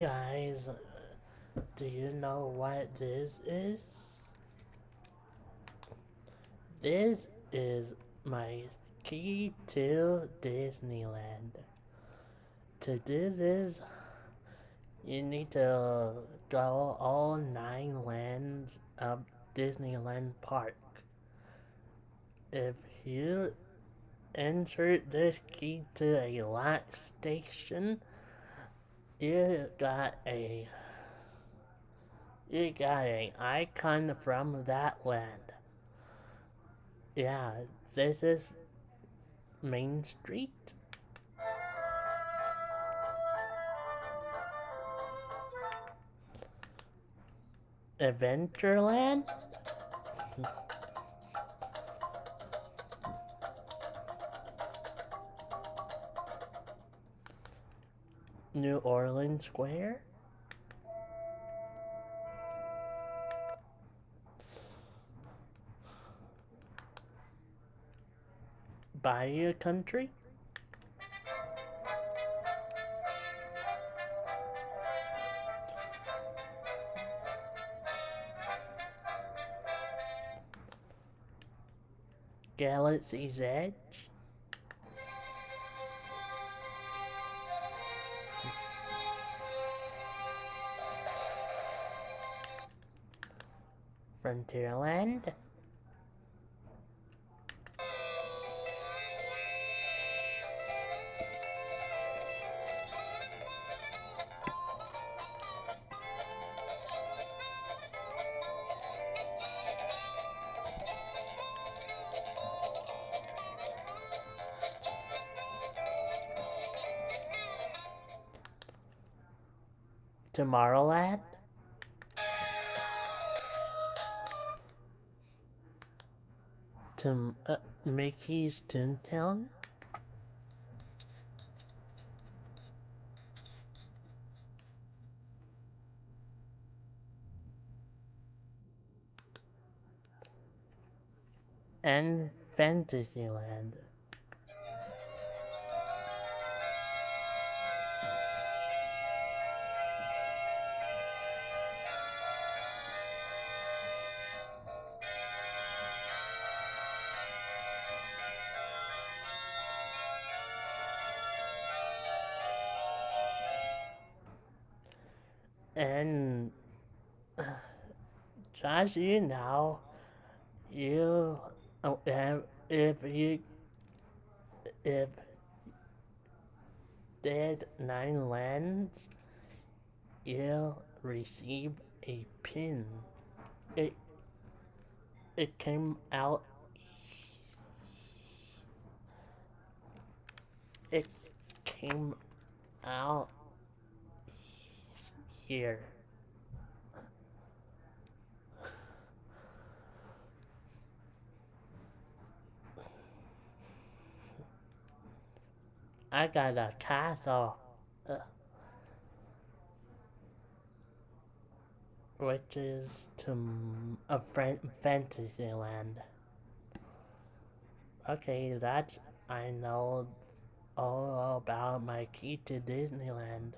Guys, do you know what this is? This is my key to Disneyland. To do this, you need to go all 9 lands of Disneyland Park. If you insert this key to a lock station, you got a you got an icon from that land. Yeah, this is Main Street. Adventureland? New Orleans Square? Bayou Country? Galaxy's Edge? Frontierland? Tomorrowland? Mickey's Toontown? And Fantasyland? And just you know, you if you if did 9 lands, you receive a pin. It it came out. It came out here. I got a castle, uh, which is to a Fantasyland. Okay, that's I know all about my key to Disneyland.